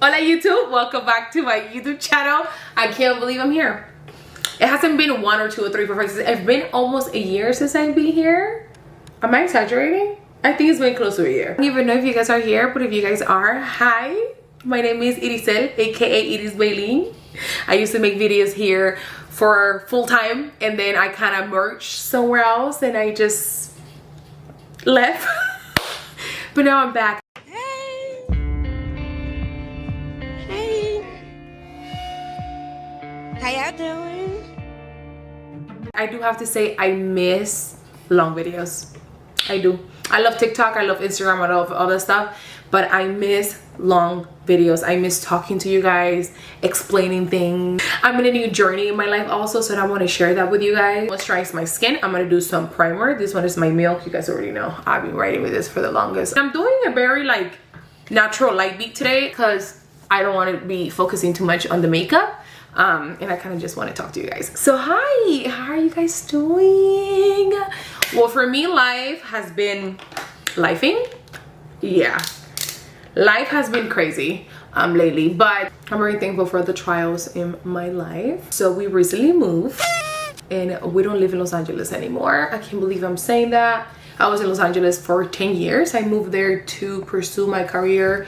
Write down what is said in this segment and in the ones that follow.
Hola YouTube, welcome back to my YouTube channel. I can't believe I'm here. It hasn't been 1 or 2 or 3 or 4 5 6. It's been almost a year since I've been here. Am I exaggerating? I think it's been close to a year. I don't even know if you guys are here, but if you guys are, hi. My name is Irisel, aka Iris Bailey. I used to make videos here for full time, and then I kind of merged somewhere else and I just left. But now I'm back. How y'all doing? I do have to say I miss long videos. I do. I love TikTok, I love Instagram, I love all that stuff, but I miss long videos. I miss talking to you guys, explaining things. I'm in a new journey in my life also, so I want to share that with you guys. Moisturize my skin. I'm gonna do some primer. This one is my Milk. You guys already know I've been writing with this for the longest. I'm doing a very like natural light beat today because I don't want to be focusing too much on the makeup. And I kind of just want to talk to you guys. So hi, how are you guys doing? Well, for me, life has been lifing. Yeah, life has been crazy lately, but I'm very thankful for the trials in my life. So we recently moved and we don't live in Los Angeles anymore. I can't believe I'm saying that. I was in Los Angeles for 10 years. I moved there to pursue my career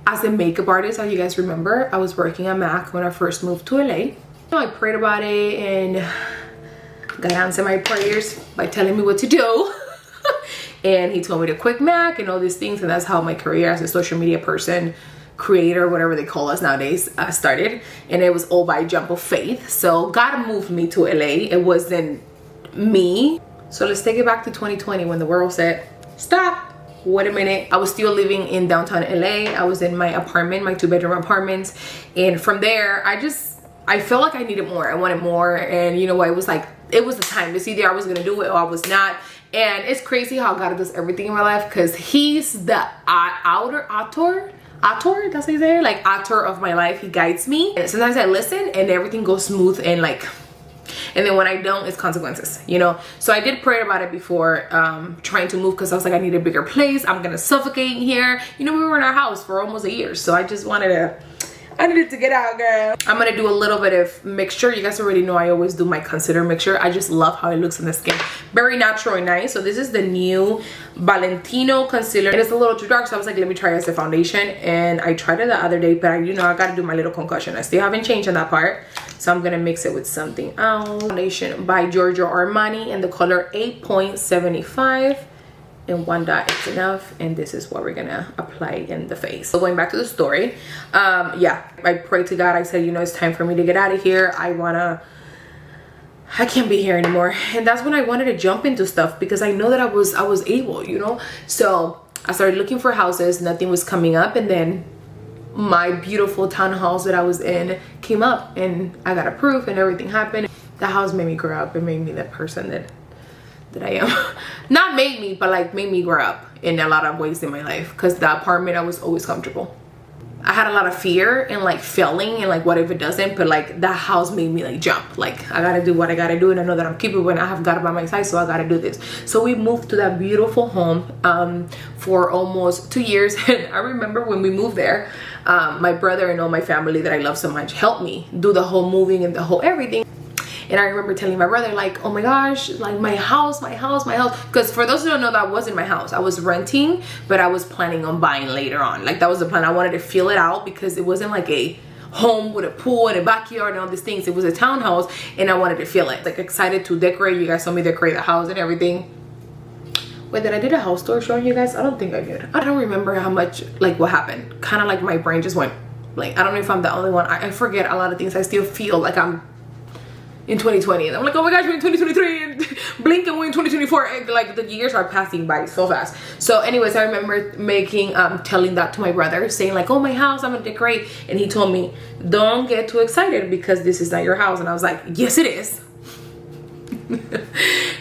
as a makeup artist. As you guys remember, I was working at MAC when I first moved to LA. I prayed about it and God answered my prayers by telling me what to do. And he told me to quit MAC and all these things, and that's how my career as a social media person, creator, whatever they call us nowadays, started. And it was all by jump of faith. So God moved me to LA. It wasn't me. So let's take it back to 2020 when the world said, stop. Wait a minute. I was still living in downtown LA. I was in my apartment, my 2-bedroom apartments. And from there, I felt like I needed more. I wanted more. And you know what? It was like, it was the time. It's either I was going to do it or I was not. And it's crazy how God does everything in my life, because he's the author, that's how you say it? Like author of my life. He guides me. And sometimes I listen and everything goes smooth and like, and then when I don't, it's consequences, you know. So I did pray about it before trying to move, because I was like, I need a bigger place. I'm gonna suffocate here. You know, we were in our house for almost a year, so I just I needed to get out, girl. I'm gonna do a little bit of mixture. You guys already know I always do my concealer mixture. I just love how it looks on the skin. Very natural and nice. So this is the new Valentino concealer. And it's a little too dark, so I was like, let me try it as a foundation. And I tried it the other day, but I gotta do my little concoction. I still haven't changed on that part. So I'm gonna mix it with something else. Foundation by Giorgio Armani in the color 8.75. And 1 dot is enough, and this is what we're gonna apply in the face. So going back to the story, yeah, I prayed to God. I said, you know, it's time for me to get out of here. I can't be here anymore. And that's when I wanted to jump into stuff, because I know that I was able, you know. So I started looking for houses. Nothing was coming up, and then my beautiful townhouse that I was in came up, and I got approved, and everything happened. The house made me grow up. It made me the person that I am. Not made me, but like made me grow up in a lot of ways in my life, because the apartment, I was always comfortable. I had a lot of fear and like failing and like what if it doesn't, but like that house made me like jump. Like I gotta do what I gotta do, and I know that I'm capable and I have God by my side, so I gotta do this. So we moved to that beautiful home for almost 2 years. And I remember when we moved there, my brother and all my family that I love so much helped me do the whole moving and the whole everything. And I remember telling my brother, like, oh my gosh, like my house. Because for those who don't know, that wasn't my house. I was renting, but I was planning on buying later on. Like that was the plan. I wanted to feel it out, because it wasn't like a home with a pool and a backyard and all these things. It was a townhouse, and I wanted to feel it. Like excited to decorate. You guys saw me decorate the house and everything. Wait, did I did a house tour showing you guys? I don't think I did. I don't remember how much, like what happened. Kind of like my brain just went, like, I don't know if I'm the only one. I forget a lot of things. I still feel like I'm in 2020, and I'm like, oh my gosh, we're in 2023, and blink and we're in 2024, and like the years are passing by so fast. So anyways, I remember telling that to my brother, saying like, oh, my house, I'm gonna decorate. And he told me, don't get too excited, because this is not your house. And I was like, yes it is. And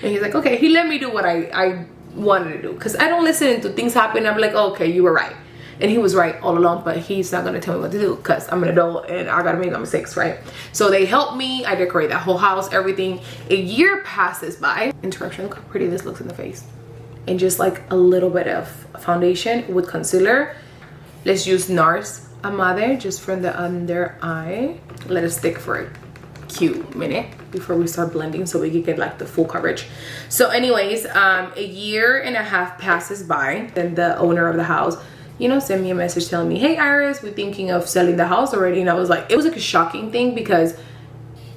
he's like, okay. He let me do what I wanted to do, because I don't listen to things happen. I'm like, oh, okay, you were right. And he was right all along, but he's not gonna tell me what to do, because I'm an adult and I gotta make my mistakes, right? So they helped me. I decorate that whole house, everything. A year passes by. Interaction, look how pretty this looks in the face. And just like a little bit of foundation with concealer. Let's use NARS Amade, just from the under eye. Let it stick for a cute minute before we start blending so we can get like the full coverage. So anyways, a year and a half passes by. Then the owner of the house, you know, sent me a message telling me, hey Iris, we're thinking of selling the house already. And I was like, it was like a shocking thing because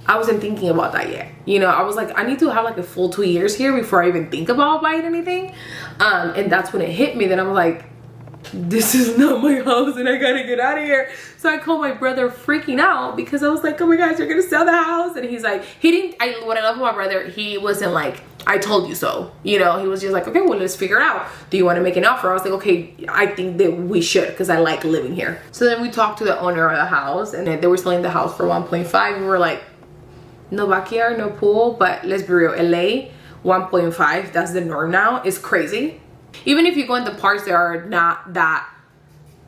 I wasn't thinking about that yet. You know, I was like, I need to have like a full 2 years here before I even think about buying anything. And that's when it hit me that I'm like, this is not my house and I gotta get out of here. So I called my brother freaking out because I was like, oh my gosh, you're gonna sell the house. And he's like, what I love about my brother, he wasn't like, I told you so. You know, he was just like, okay, well, let's figure it out. Do you want to make an offer? I was like, okay, I think that we should because I like living here. So then we talked to the owner of the house and they were selling the house for 1.5. We were like, no backyard, no pool, but let's be real, LA, 1.5, that's the norm now. It's crazy. Even if you go into parts that are not that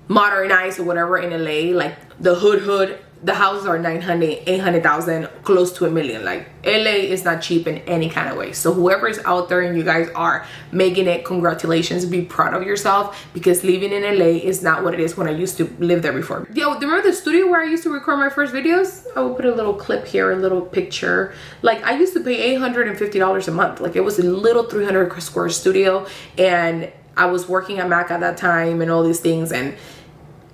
modernized or whatever in LA, like the hood, the houses are 900, 800,000, close to $1 million. Like LA is not cheap in any kind of way. So whoever is out there and you guys are making it, congratulations, be proud of yourself because living in LA is not what it is when I used to live there before. Yo, remember the studio where I used to record my first videos? I will put a little clip here, a little picture. Like I used to pay $850 a month. Like it was a little 300 square studio and I was working at Mac at that time and all these things and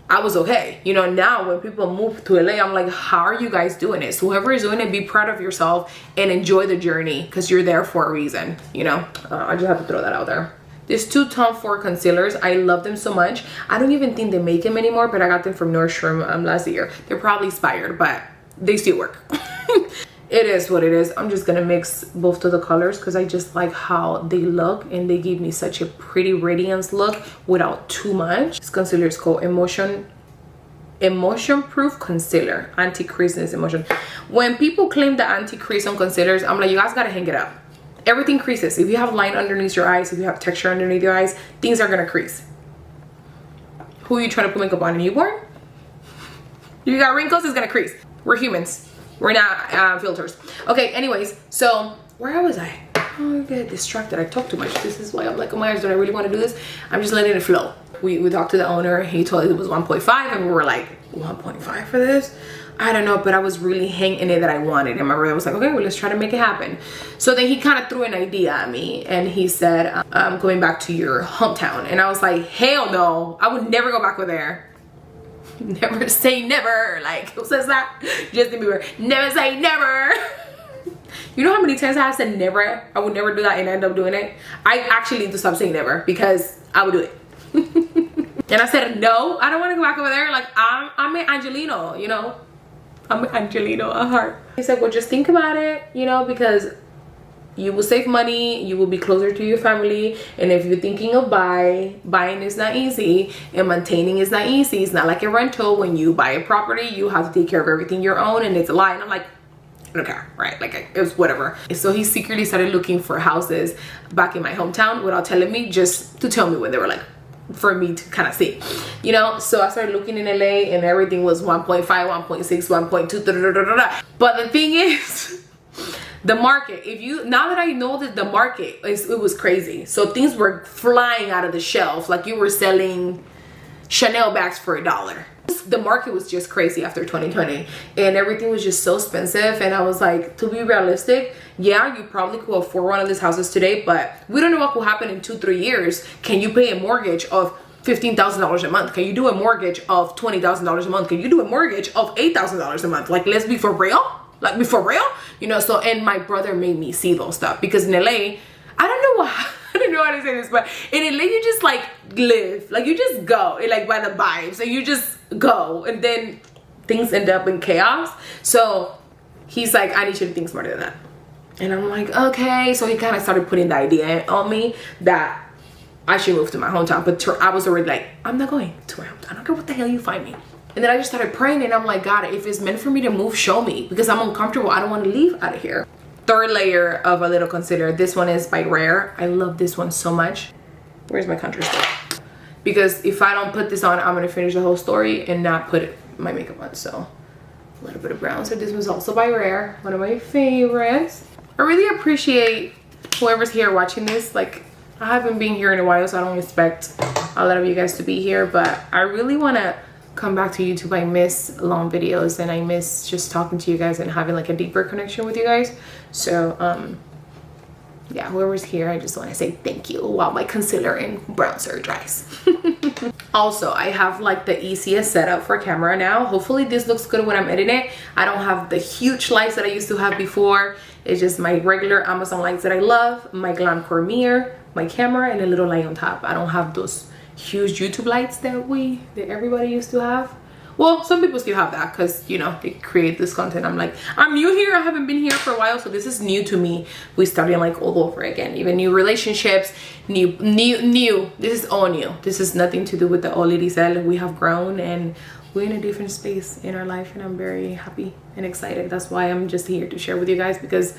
I was okay. You know, now when people move to LA, I'm like, how are you guys doing it? So whoever is doing it, be proud of yourself and enjoy the journey because you're there for a reason, you know? I just have to throw that out there. These two Tom Ford concealers, I love them so much. I don't even think they make them anymore, but I got them from Nordstrom last year. They're probably expired, but they still work. It is what it is. I'm just gonna mix both of the colors because I just like how they look and they give me such a pretty radiance look without too much. This concealer is called Emotion Proof Concealer, Anti-Creasiness Emotion. When people claim the anti-crease on concealers, I'm like, you guys gotta hang it up. Everything creases. If you have line underneath your eyes, if you have texture underneath your eyes, things are gonna crease. Who are you trying to put makeup on, a newborn? You got wrinkles, it's gonna crease. We're humans. We're not filters. Okay, anyways, so where was I? Oh, I get distracted. I talk too much. This is why I'm like, oh my gosh, do I really want to do this? I'm just letting it flow. We talked to the owner. He told us it was 1.5 and we were like, 1.5 for this? I don't know, but I was really hanging it that I wanted. And my brother was like, okay, well, let's try to make it happen. So then he kind of threw an idea at me and he said, I'm going back to your hometown. And I was like, hell no, I would never go back over there. Never say never. Like, who says that? Justin Bieber. Never say never. You know how many times I have said never? I would never do that and end up doing it. I actually need to stop saying never because I would do it. And I said no, I don't want to go back over there. Like I'm an Angelino, you know. I'm an Angelino at heart. He said, well, just think about it, you know, because you will save money, you will be closer to your family, and if you're thinking of buying is not easy and maintaining is not easy. It's not like a rental. When you buy a property, you have to take care of everything your own, and it's a lie. And I'm like, I don't care, right? Like it was whatever. So he secretly started looking for houses back in my hometown without telling me, just to tell me when they were like, for me to kind of see, you know. So I started looking in LA and everything was 1.5, 1.6, 1.2, but the thing is, the market, now that I know that the market it was crazy. So things were flying out of the shelf. Like you were selling Chanel bags for $1. The market was just crazy after 2020 and everything was just so expensive. And I was like, to be realistic, yeah, you probably could afford one of these houses today, but we don't know what will happen in 2-3 years. Can you pay a mortgage of $15,000 a month? Can you do a mortgage of $20,000 a month? Can you do a mortgage of $8,000 a month? Like, let's be for real. Like, be for real, you know. So, and my brother made me see those stuff because in LA, I don't know how to say this, but in LA you just like live, like you just go, and like by the vibes, so you just go, and then things end up in chaos. So he's like, I need you to think smarter than that. And I'm like, okay. So he kind of started putting the idea on me that I should move to my hometown, but I was already like, I'm not going to my hometown. I don't care what the hell you find me. And then I just started praying and I'm like, God, if it's meant for me to move, show me, because I'm uncomfortable. I don't want to leave out of here. Third layer of a little concealer. This one is by Rare. I love this one so much. Where's my contour stick? Because if I don't put this on, I'm going to finish the whole story and not put my makeup on. So a little bit of brown. So this was also by Rare. One of my favorites. I really appreciate whoever's here watching this. Like, I haven't been here in a while, so I don't expect a lot of you guys to be here. But I really want to come back to YouTube. I miss long videos and I miss just talking to you guys and having like a deeper connection with you guys. So yeah, whoever's here, I just want to say thank you while my concealer and bronzer dries. Also, I have like the easiest setup for camera now. Hopefully this looks good when I'm editing it. I don't have the huge lights that I used to have before. It's just my regular Amazon lights that I love, my Glamcore mirror, my camera, and a little light on top. I don't have those huge YouTube lights that everybody used to have. Well, some people still have that because, you know, they create this content. I'm like, I'm new here. I haven't been here for a while, so this is new to me. We started like all over again. Even new relationships, new. This is all new. This is nothing to do with the old Elisel. We have grown and we're in a different space in our life, and I'm very happy and excited. That's why I'm just here to share with you guys, because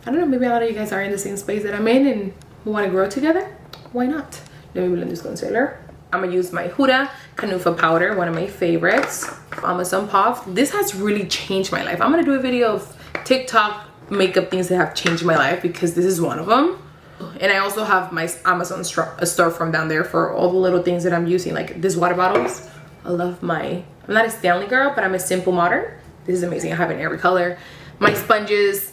I don't know, maybe a lot of you guys are in the same space that I'm in and we want to grow together. Why not? Let me blend this concealer. I'm gonna use my Huda Canufa powder, one of my favorites, Amazon Puff. This has really changed my life. I'm gonna do a video of TikTok makeup things that have changed my life, because this is one of them. And I also have my Amazon store from down there for all the little things that I'm using, like these water bottles. I love I'm not a Stanley girl, but I'm a simple modern. This is amazing. I have it in every color. My sponges,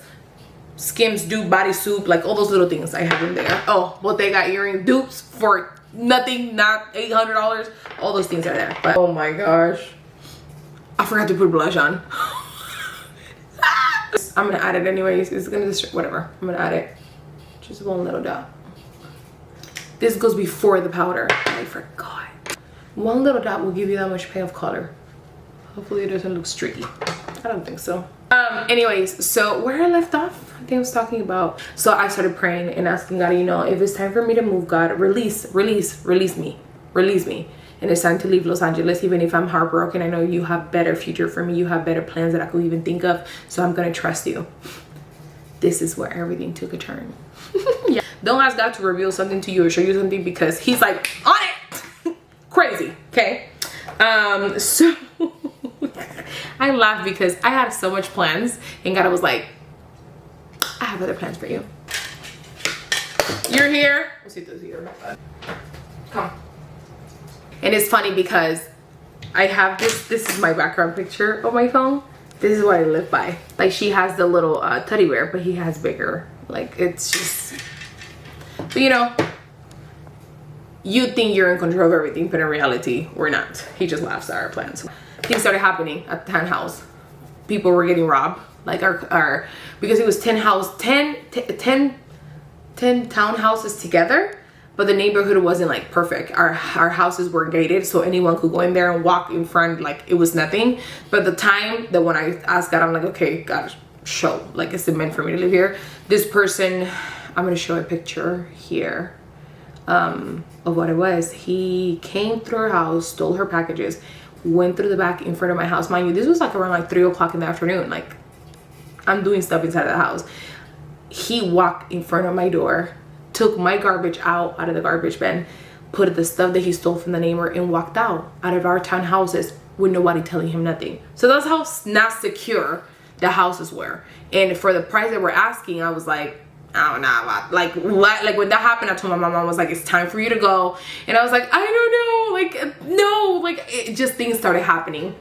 Skims dupe body soup, like all those little things I have in there. Oh, Bottega earring dupes for nothing, not $800. All those things are there. But oh my gosh, I forgot to put blush on. I'm gonna add it anyways. It's gonna just whatever. I'm gonna add it. Just one little dot. This goes before the powder. I forgot. One little dot will give you that much pay of color. Hopefully it doesn't look streaky. I don't think so. Anyways, so where I left off, I think I was talking about, so I started praying and asking God, you know, if it's time for me to move, God, release me. And it's time to leave Los Angeles. Even if I'm heartbroken, I know you have better future for me. You have better plans that I could even think of. So I'm gonna trust you. This is where everything took a turn. Yeah. Don't ask God to reveal something to you or show you something, because he's like on it. Crazy. Okay. So I laugh because I had so much plans and God was like, I have other plans for you. You're here. We'll see this here. Come. And it's funny because I have this is my background picture of my phone. This is what I live by. Like, she has the little teddy bear, but he has bigger. Like, it's just, but you know, you think you're in control of everything, but in reality, we're not. He just laughs at our plans. Things started happening at the townhouse. People were getting robbed. Like our because it was 10 townhouses together, but the neighborhood wasn't like perfect. Our houses were gated, so anyone could go in there and walk in front like it was nothing. But the time that when I asked God, I'm like, okay, God, show, like, is it meant for me to live here? This person, I'm gonna show a picture here of what it was. He came through her house, stole her packages, went through the back in front of my house. Mind you, this was like around like 3 o'clock in the afternoon. Like, I'm doing stuff inside of the house. He walked in front of my door, took my garbage out of the garbage bin, put the stuff that he stole from the neighbor, and walked out of our townhouses with nobody telling him nothing. So that's how not secure the houses were. And for the price that we're asking, I was like, I don't know, like what? Like when that happened, I told my mom, I was like, it's time for you to go. And I was like, I don't know, like no, like it just, things started happening.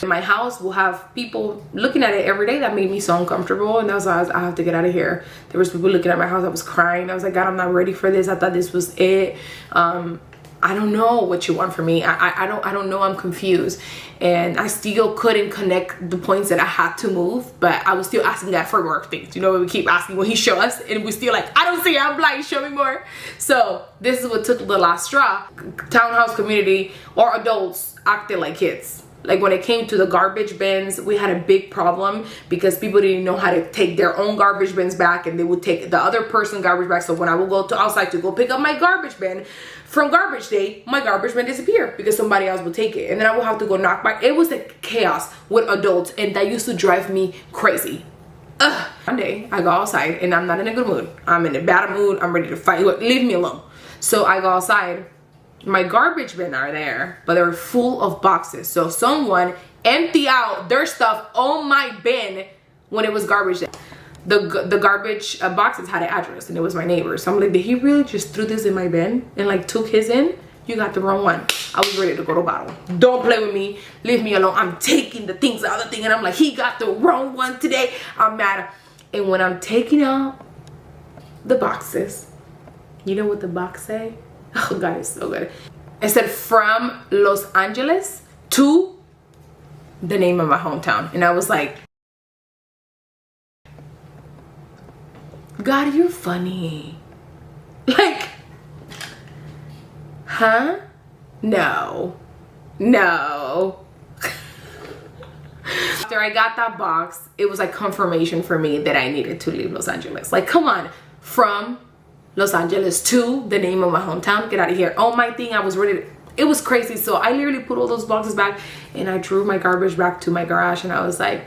In my house, we'll have people looking at it every day. That made me so uncomfortable, and that's why I have to get out of here. There was people looking at my house. I was crying. I was like, God, I'm not ready for this. I thought this was it. I don't know what you want from me. I don't know. I'm confused, and I still couldn't connect the points that I had to move. But I was still asking God for more things. You know, we keep asking when He show us, and we still like, I don't see it. I'm blind. Show me more. So this is what took the last straw. Townhouse community or adults acted like kids. Like when it came to the garbage bins, we had a big problem because people didn't know how to take their own garbage bins back, and they would take the other person's garbage back. So when I would go to outside to go pick up my garbage bin from garbage day, my garbage bin disappeared because somebody else would take it. And then I would have to go knock back. It was a chaos with adults, and that used to drive me crazy. One day I go outside and I'm not in a good mood. I'm in a bad mood. I'm ready to fight. Leave me alone. So I go outside. My garbage bin are there, but they're full of boxes. So someone empty out their stuff on my bin when it was garbage day. The garbage boxes had an address, and it was my neighbor. So I'm like, did he really just threw this in my bin and like took his in? You got the wrong one. I was ready to go to bottle. Don't play with me. Leave me alone. I'm taking the things out of the thing. And I'm like, he got the wrong one today. I'm mad. And when I'm taking out the boxes, you know what the box say? Oh God, it's so good. It said from Los Angeles to the name of my hometown. And I was like, God, you're funny. Like, huh? No. After I got that box, it was like confirmation for me that I needed to leave Los Angeles. Like, come on, from Los Angeles to the name of my hometown, get out of here. Oh, my thing, I was ready to, it was crazy. So I literally put all those boxes back and I drove my garbage back to my garage and I was like,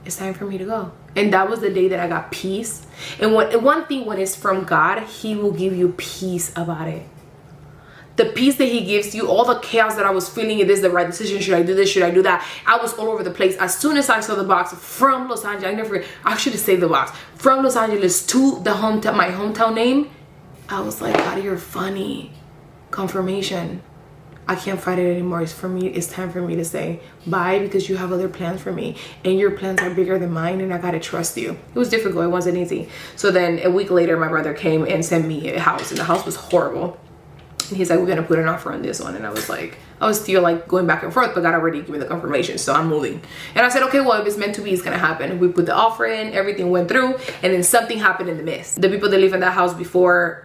it's time for me to go. And that was the day that I got peace. And one thing, when it's from God, he will give you peace about it. The peace that he gives you, all the chaos that I was feeling, is this the right decision? Should I do this? Should I do that? I was all over the place. As soon as I saw the box from Los Angeles, I never forget, I should have saved the box. From Los Angeles to the hometown, my hometown name, I was like, God, you're funny. Confirmation. I can't fight it anymore. It's for me. It's time for me to say bye, because you have other plans for me and your plans are bigger than mine, and I gotta trust you. It was difficult. It wasn't easy. So then a week later, my brother came and sent me a house, and the house was horrible. And he's like, we're gonna put an offer on this one. And I was like, I was still like going back and forth, but God already gave me the confirmation, so I'm moving. And I said, okay, well, if it's meant to be, it's gonna happen. We put the offer in, everything went through, and then something happened in the midst. The people that live in that house before,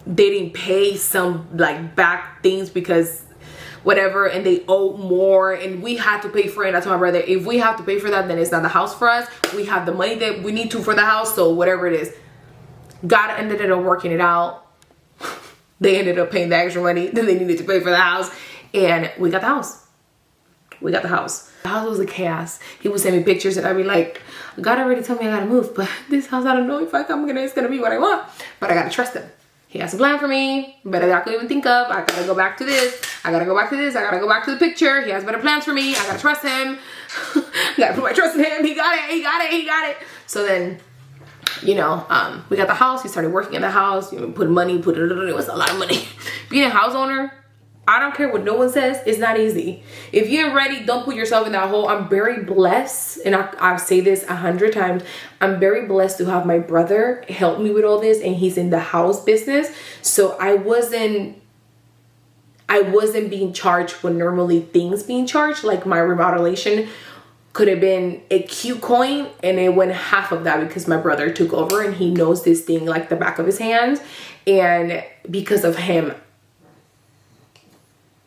they didn't pay some like back things because whatever, and they owe more, and we had to pay for it. I told my brother, if we have to pay for that, then it's not the house for us. We have the money that we need to for the house, so whatever it is. God ended up working it out. They ended up paying the extra money that they needed to pay for the house, and we got the house. We got the house. The house was a chaos. He would send me pictures and I'd be like, God already told me I gotta move, but this house, I don't know if it's gonna be what I want, but I gotta trust him. He has a plan for me, better than I could even think of. I gotta go back to this. I gotta go back to this. I gotta go back to the picture. He has better plans for me. I gotta trust him. I gotta put my trust in him. He got it. He got it. He got it. So then, you know, we got the house. He started working in the house. You know, put money, it was a lot of money. Being a house owner, I don't care what no one says, it's not easy. If you ain't ready, don't put yourself in that hole. I'm very blessed, and I say this 100 times. I'm very blessed to have my brother help me with all this, and he's in the house business. So I wasn't being charged when normally things being charged, like my remodelation could have been a cute coin, and it went half of that because my brother took over and he knows this thing like the back of his hands. And because of him,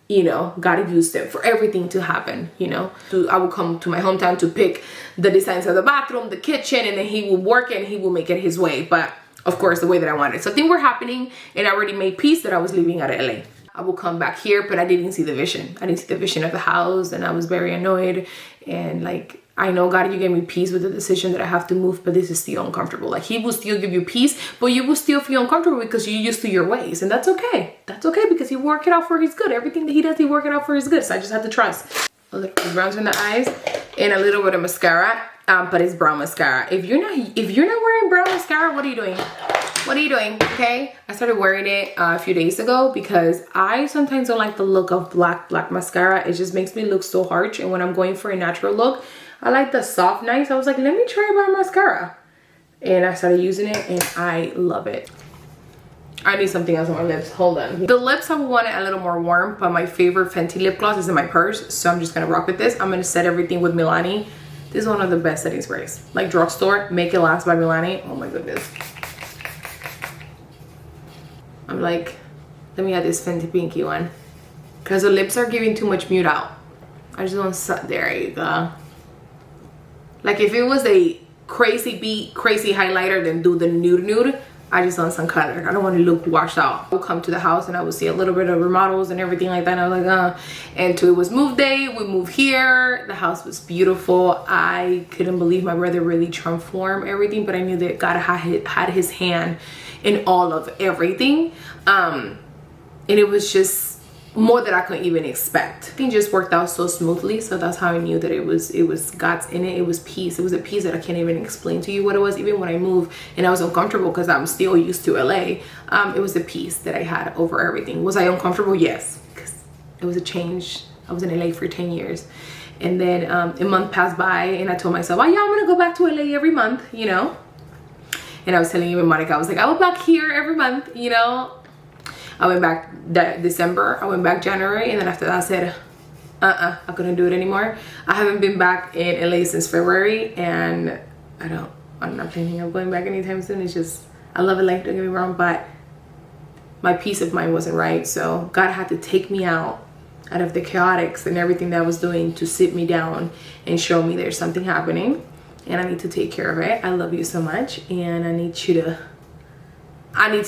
you know, God used it for everything to happen, you know. I would come to my hometown to pick the designs of the bathroom, the kitchen, and then he would work it and he would make it his way. But of course, the way that I wanted. So things were happening, and I already made peace that I was leaving out of LA. I will come back here, but I didn't see the vision. I didn't see the vision of the house, and I was very annoyed. And like, I know, God, you gave me peace with the decision that I have to move, but this is still uncomfortable. Like, he will still give you peace, but you will still feel uncomfortable because you're used to your ways. And that's okay. That's okay, because he worked it out for his good. Everything that he does, he work it out for his good. So I just have to trust. A little bit bronzer in the eyes and a little bit of mascara, but it's brown mascara. If you're not wearing brown mascara, what are you doing? What are you doing? Okay, I started wearing it a few days ago because I sometimes don't like the look of black mascara. It just makes me look so harsh, and when I'm going for a natural look, I like the soft, nice. I was like, let me try brown mascara, and I started using it, and I love it. I need something else on my lips. Hold on. The lips, I want it a little more warm, but my favorite Fenty lip gloss is in my purse, so I'm just gonna rock with this. I'm gonna set everything with Milani. This is one of the best setting sprays. Like drugstore, Make It Last by Milani. Oh my goodness. I'm like, let me add this Fenty Pinky one, because the lips are giving too much mute out. I just want to, there you go. Like, if it was a crazy highlighter, then do the nude. I just want some color. I don't want to look washed out. We'll come to the house and I will see a little bit of remodels and everything like that. And I was like, And it was move day. We moved here. The house was beautiful. I couldn't believe my brother really transformed everything, but I knew that God had his hand in all of everything. And it was just more than I could even expect. Things just worked out so smoothly, so that's how I knew that it was God's in it. It was peace. It was a peace that I can't even explain to you what it was. Even when I moved and I was uncomfortable because I'm still used to LA, it was a peace that I had over everything. Was I uncomfortable? Yes, because it was a change. I was in LA for 10 years. And then a month passed by and I told myself, oh yeah, I'm gonna go back to LA every month, you know. And I was telling even Monica, I was like, I will back here every month, you know. I went back that December, I went back January, and then after that I said, I couldn't do it anymore. I haven't been back in LA since February, and I'm not planning on going back anytime soon. It's just, I love LA, don't get me wrong, but my peace of mind wasn't right. So God had to take me out of the chaotics and everything that I was doing to sit me down and show me there's something happening and I need to take care of it. I love you so much, and I need to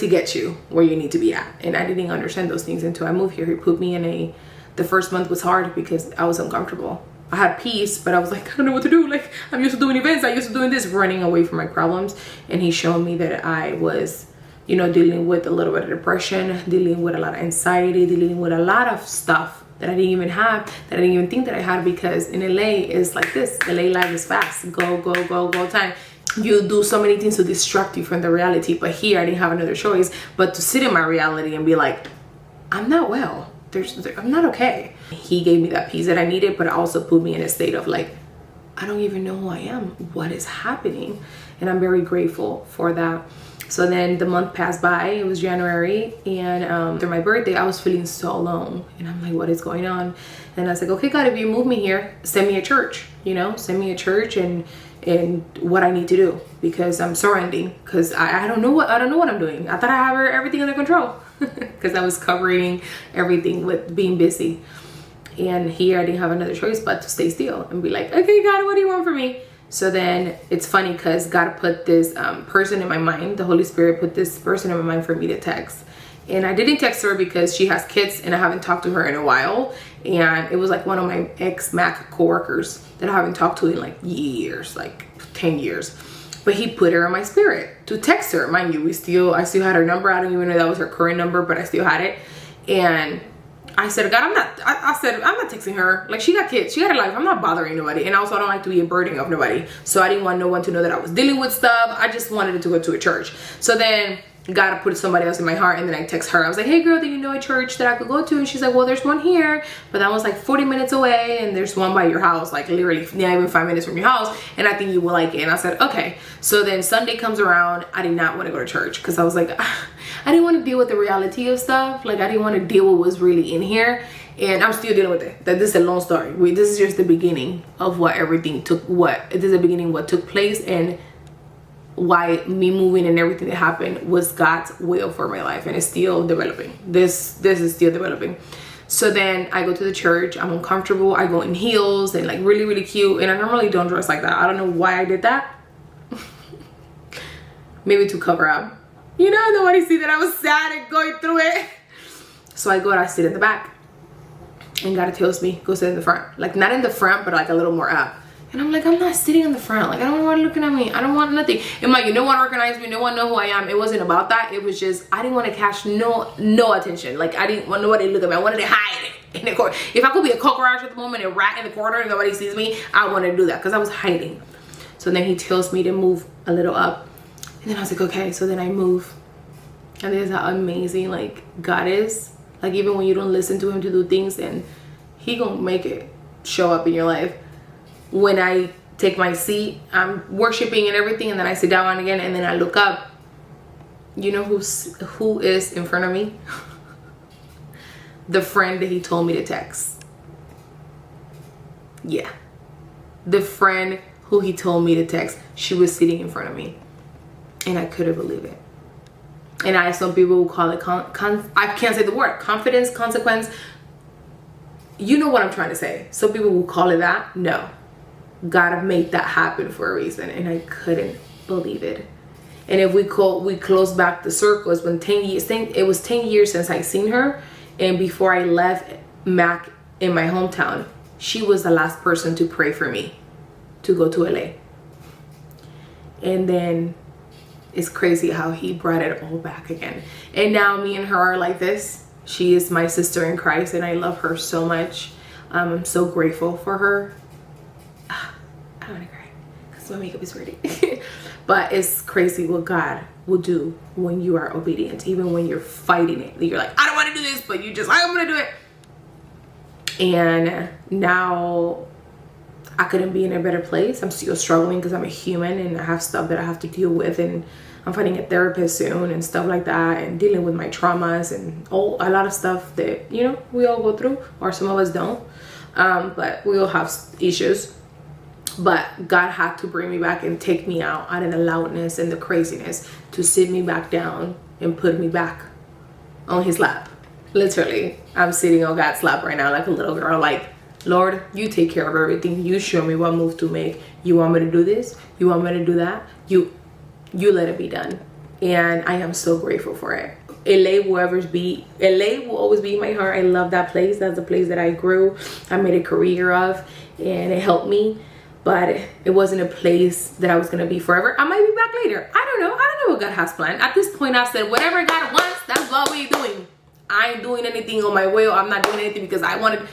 get you where you need to be at. And I didn't understand those things until I moved here. He put me in the first month was hard because I was uncomfortable. I had peace, but I was like, I don't know what to do. Like, I'm used to doing events. I used to doing this, running away from my problems. And he showed me that I was, you know, dealing with a little bit of depression, dealing with a lot of anxiety, dealing with a lot of stuff that I didn't even have, that I didn't even think that I had, because in LA it's like this. LA life is fast. Go time. You do so many things to distract you from the reality. But here I didn't have another choice but to sit in my reality and be like, I'm not well. I'm not okay. He gave me that peace that I needed, but also put me in a state of like, I don't even know who I am. What is happening? And I'm very grateful for that. So then the month passed by. It was January, and after my birthday I was feeling so alone, and I'm like, what is going on? And I was like, okay God, if you move me here, send me a church, you know, send me a church and what I need to do, because I'm surrendering, because I don't know what I'm doing. I thought I have everything under control because I was covering everything with being busy. And here I didn't have another choice but to stay still and be like, okay God, what do you want from me? So then it's funny because God put this person in my mind. The Holy Spirit put this person in my mind for me to text. And I didn't text her because she has kids and I haven't talked to her in a while. And it was like one of my ex-Mac coworkers that I haven't talked to in like years, like 10 years. But he put her in my spirit to text her. Mind you, I still had her number. I don't even know that was her current number, but I still had it. And I said, God, I said, I'm not texting her. Like, she got kids, she got a life. I'm not bothering nobody. And also I don't like to be a burden of nobody. So I didn't want no one to know that I was dealing with stuff. I just wanted it to go to a church. So then God put somebody else in my heart, and then I text her. I was like, hey girl, do you know a church that I could go to? And she's like, well, there's one here, but that was like 40 minutes away, and there's one by your house, like literally not even 5 minutes from your house, and I think you will like it. And I said, okay. So then Sunday comes around. I did not want to go to church because I was like, I didn't want to deal with the reality of stuff. Like, I didn't want to deal with what was really in here, and I'm still dealing with it. That this is a long story. This is just the beginning of what everything took. This is the beginning of what took place, and why me moving and everything that happened was God's will for my life, and it's still developing. This is still developing. So then I go to the church. I'm uncomfortable. I go in heels and like really, really cute, and I normally don't dress like that. I don't know why I did that. Maybe to cover up, you know, nobody see that I was sad and going through it. So I go and I sit in the back, and God tells me, go sit in the front. Like, not in the front, but like a little more up. And I'm like, I'm not sitting in the front. Like, I don't want looking at me. I don't want nothing. And like, no one recognized me. No one know who I am. It wasn't about that. It was just, I didn't want to catch no attention. Like, I didn't want nobody to look at me. I wanted to hide in the corner. If I could be a cockroach at the moment, a rat in the corner, and nobody sees me, I wanted to do that because I was hiding. So then he tells me to move a little up. And then I was like, okay. So then I move. And there's how amazing, like, God is. Like, even when you don't listen to him to do things, and he gonna make it show up in your life. When I take my seat, I'm worshiping and everything, and then I sit down again, and then I look up. You know who is in front of me? The friend that he told me to text. Yeah. The friend who he told me to text, she was sitting in front of me. And I couldn't believe it. And some people will call it, I can't say the word, confidence, consequence. You know what I'm trying to say. Some people will call it that. No. God made that happen for a reason, and I couldn't believe it. And if we close back the circle, it's been 10 years. It was 10 years since I seen her, and before I left Mac in my hometown, she was the last person to pray for me to go to LA. And then it's crazy how he brought it all back again. And now me and her are like this. She is my sister in Christ, and I love her so much. I'm so grateful for her. I don't want to cry because my makeup is ready. But it's crazy what God will do when you are obedient, even when you're fighting it. You're like, I don't want to do this, but you just, I'm going to do it. And now I couldn't be in a better place. I'm still struggling because I'm a human and I have stuff that I have to deal with, and I'm finding a therapist soon and stuff like that, and dealing with my traumas and a lot of stuff that, you know, we all go through, or some of us don't. But we all have issues. But God had to bring me back and take me out of the loudness and the craziness to sit me back down and put me back on his lap. Literally, I'm sitting on God's lap right now like a little girl, like, Lord, you take care of everything. You show me what move to make. You want me to do this? You want me to do that? You let it be done. And I am so grateful for it. LA will always be in my heart. I love that place. That's the place that I grew. I made a career of, and it helped me. But it wasn't a place that I was going to be forever. I might be back later. I don't know. I don't know what God has planned. At this point, I've said, whatever God wants, that's what we're doing. I ain't doing anything on my will. I'm not doing anything because I wanted.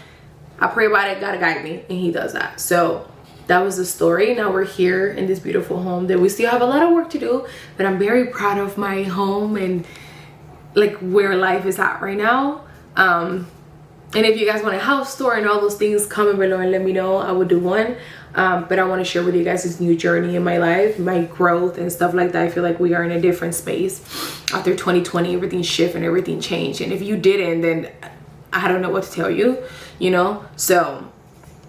I pray about it. God guide me. And he does that. So that was the story. Now we're here in this beautiful home that we still have a lot of work to do. But I'm very proud of my home and like where life is at right now. And if you guys want a house tour and all those things, comment below and let me know. I would do one. But I want to share with you guys this new journey in my life, my growth and stuff like that. I feel like we are in a different space. After 2020, everything shifted and everything changed. And if you didn't, then I don't know what to tell you, you know? So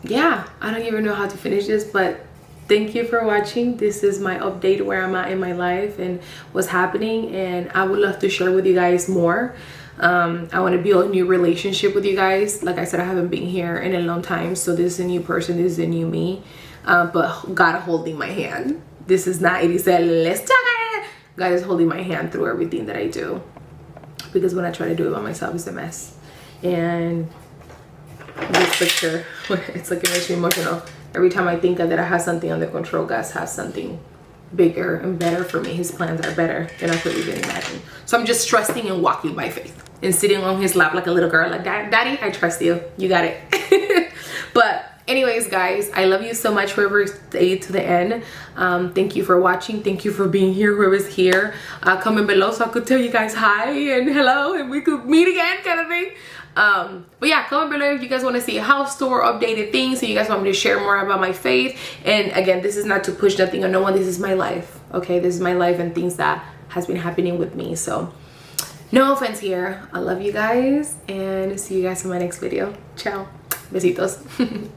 yeah, I don't even know how to finish this, but thank you for watching. This is my update where I'm at in my life and what's happening. And I would love to share with you guys more. I want to build a new relationship with you guys. Like I said, I haven't been here in a long time, so this is a new person, this is a new me. But God holding my hand. This is not, it said, let's talk. God is holding my hand through everything that I do, because when I try to do it by myself, it's a mess. And this picture, it's like, it makes me emotional. Every time I think that I have something under control, God has something bigger and better for me. His plans are better than I could even imagine. So I'm just trusting and walking by faith and sitting on his lap like a little girl, like, Daddy, I trust you. You got it. But anyways, guys, I love you so much, whoever stayed to the end. Thank you for watching. Thank you for being here, whoever's here. Comment below so I could tell you guys hi and hello and we could meet again, kind of thing. But yeah, comment below if you guys want to see a house tour, updated things, so you guys want me to share more about my faith. And again, this is not to push nothing on no one. This is my life. Okay, this is my life and things that has been happening with me. So no offense here. I love you guys and see you guys in my next video. Ciao. Besitos.